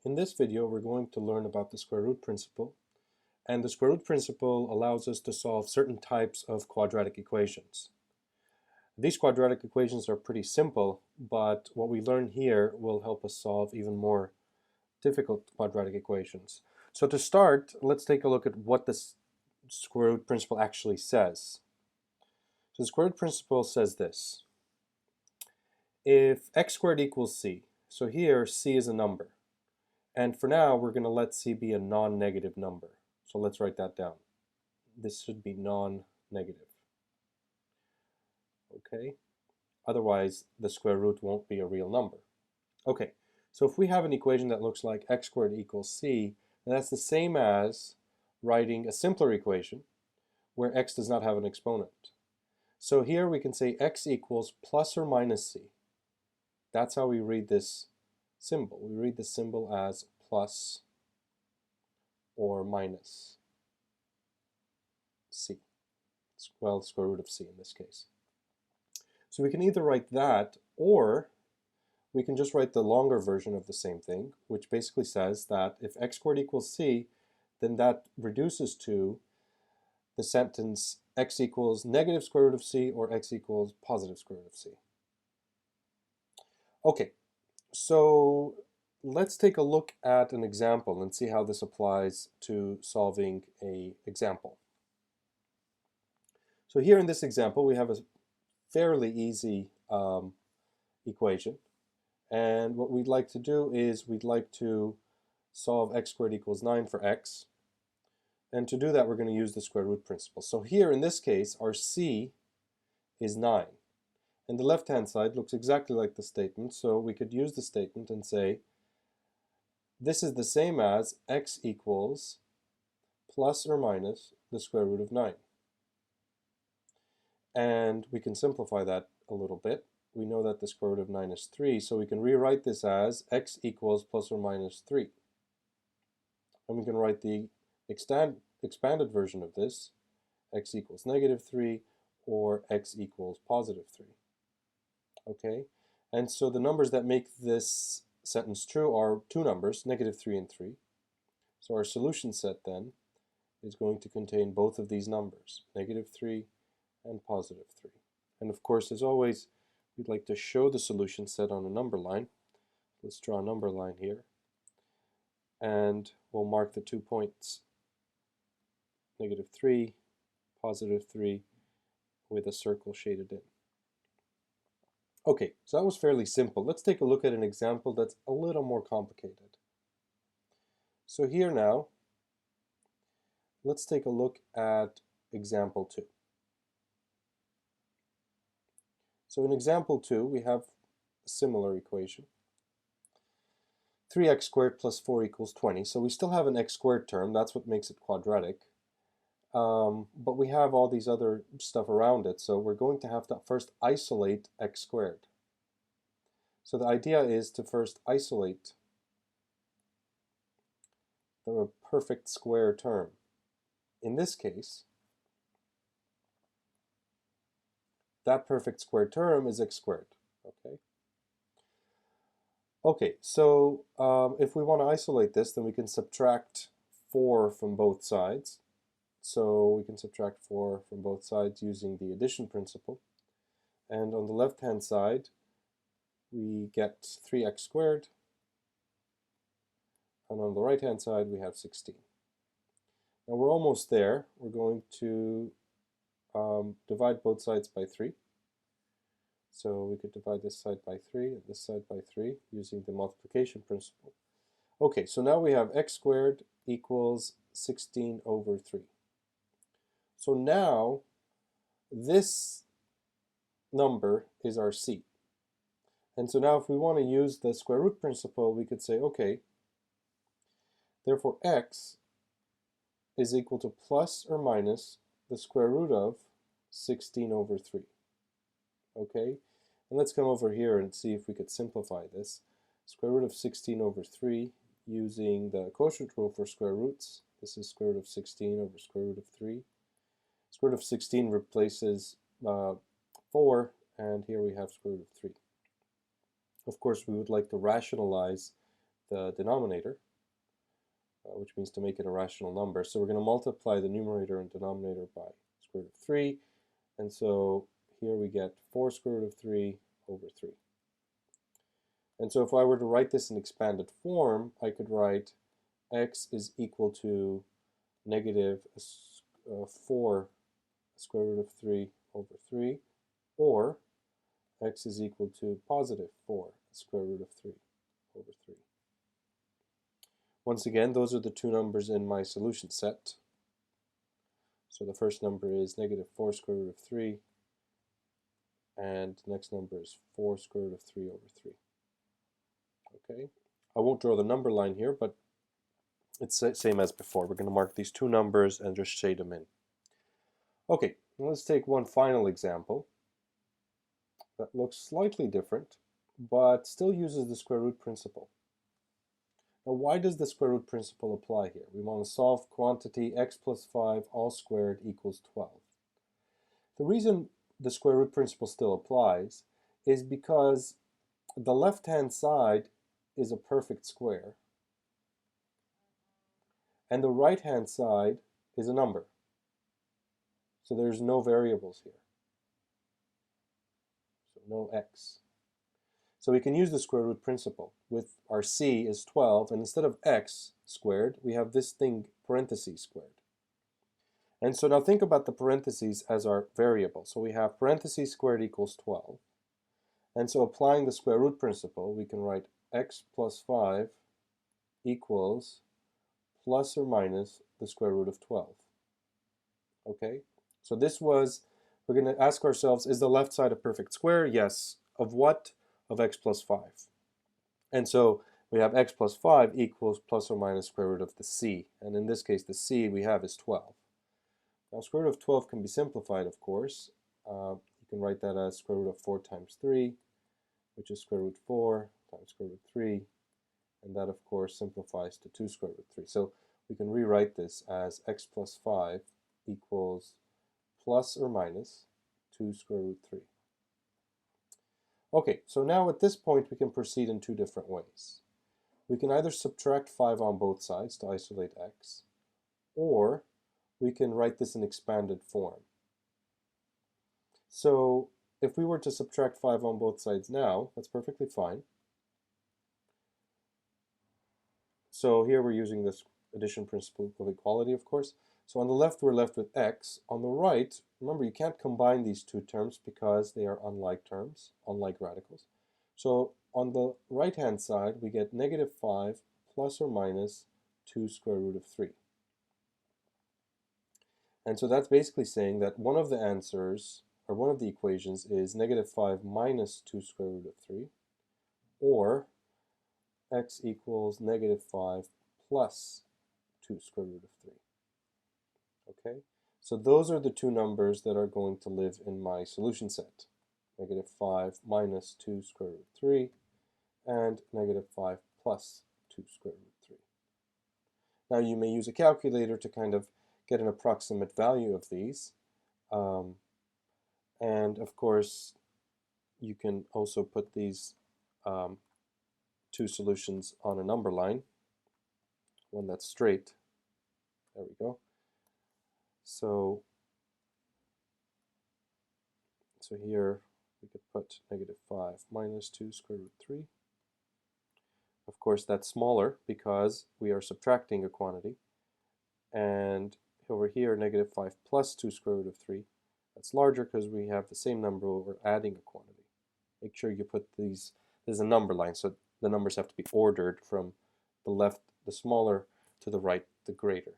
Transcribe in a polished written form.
In this video, we're going to learn about the square root principle. And the square root principle allows us to solve certain types of quadratic equations. These quadratic equations are pretty simple, but what we learn here will help us solve even more difficult quadratic equations. So to start, let's take a look at what this square root principle actually says. So the square root principle says this. If x squared equals c, so here c is a number. And for now, we're going to let c be a non-negative number. So let's write that down. This should be non-negative. Okay? Otherwise, the square root won't be a real number. Okay, so if we have an equation that looks like x squared equals c, then that's the same as writing a simpler equation where x does not have an exponent. So here we can say x equals plus or minus c. That's how we read this symbol. We read the symbol as plus or minus c. Well, square root of c in this case. So we can either write that, or we can just write the longer version of the same thing, which basically says that if x squared equals c, then that reduces to the sentence x equals negative square root of c or x equals positive square root of c. Okay, so let's take a look at an example and see how this applies to solving an example. So here in this example, we have a fairly easy equation. And what we'd like to do is we'd like to solve x squared equals 9 for x. And to do that, we're going to use the square root principle. So here in this case, our c is 9. And the left-hand side looks exactly like the statement, so we could use the statement and say this is the same as x equals plus or minus the square root of 9. And we can simplify that a little bit. We know that the square root of 9 is 3, so we can rewrite this as x equals plus or minus 3. And we can write the expanded version of this, x equals negative 3, or x equals positive 3. Okay, and so the numbers that make this sentence true are two numbers, negative 3 and 3. So our solution set then is going to contain both of these numbers, negative 3 and positive 3. And of course, as always, we'd like to show the solution set on a number line. Let's draw a number line here. And we'll mark the 2 points, negative 3, positive 3, with a circle shaded in. Okay, so that was fairly simple. Let's take a look at an example that's a little more complicated. So here now, let's take a look at example 2. So in example 2, we have a similar equation. 3x squared plus 4 equals 20. So we still have an x squared term. That's what makes it quadratic. But we have all these other stuff around it, so we're going to have to first isolate x squared. So the idea is to first isolate the perfect square term. In this case, that perfect square term is x squared. Okay. Okay, so if we want to isolate this, then we can subtract 4 from both sides. So we can subtract 4 from both sides using the addition principle. And on the left-hand side, we get 3x squared. And on the right-hand side, we have 16. Now we're almost there. We're going to divide both sides by 3. So we could divide this side by 3 and this side by 3 using the multiplication principle. Okay, so now we have x squared equals 16 over 3. So now this number is our c. And so now if we want to use the square root principle, we could say, okay, therefore x is equal to plus or minus the square root of 16 over 3. Okay, and let's come over here and see if we could simplify this. Square root of 16 over 3 using the quotient rule for square roots. This is square root of 16 over square root of 3. Square root of 16 replaces 4, and here we have square root of 3. Of course, we would like to rationalize the denominator, which means to make it a rational number. So we're going to multiply the numerator and denominator by square root of 3. And so here we get 4 square root of 3 over 3. And so if I were to write this in expanded form, I could write x is equal to negative 4 square root of 3 over 3, or x is equal to positive 4 square root of 3 over 3. Once again, those are the two numbers in my solution set. So the first number is negative 4 square root of 3, and the next number is 4 square root of 3 over 3. Okay, I won't draw the number line here, but it's the same as before. We're going to mark these two numbers and just shade them in. Okay, let's take one final example that looks slightly different, but still uses the square root principle. Now, why does the square root principle apply here? We want to solve quantity x plus 5 all squared equals 12. The reason the square root principle still applies is because the left-hand side is a perfect square, and the right-hand side is a number. So there's no variables here. So no x. So we can use the square root principle. With our c is 12, and instead of x squared, we have this thing parentheses squared. And so now think about the parentheses as our variable. So we have parentheses squared equals 12. And so applying the square root principle, we can write x plus 5 equals plus or minus the square root of 12. Okay? So this was, we're going to ask ourselves, is the left side a perfect square? Yes. Of what? Of x plus 5. And so we have x plus 5 equals plus or minus square root of the c. And in this case, the c we have is 12. Now, square root of 12 can be simplified, of course. You can write that as square root of 4 times 3, which is square root 4 times square root 3. And that, of course, simplifies to 2 square root 3. So we can rewrite this as x plus 5 equals plus or minus 2 square root 3. Okay, so now at this point we can proceed in two different ways. We can either subtract 5 on both sides to isolate x, or we can write this in expanded form. So if we were to subtract 5 on both sides now, that's perfectly fine. So here we're using this addition principle of equality, of course. So on the left, we're left with x. On the right, remember, you can't combine these two terms because they are unlike terms, unlike radicals. So on the right-hand side, we get negative 5 plus or minus 2 square root of 3. And so that's basically saying that one of the answers, or one of the equations, is negative 5 minus 2 square root of 3, or x equals negative 5 plus 2 square root of 3. Okay, so those are the two numbers that are going to live in my solution set. Negative 5 minus 2 square root 3 and negative 5 plus 2 square root 3. Now you may use a calculator to kind of get an approximate value of these. And of course, you can also put these two solutions on a number line, one that's straight. There we go. So here we could put negative 5 minus 2 square root 3. Of course, that's smaller because we are subtracting a quantity. And over here, negative 5 plus 2 square root of 3. That's larger because we have the same number, we're adding a quantity. Make sure you put these, there's a number line, so the numbers have to be ordered from the left, the smaller, to the right, the greater.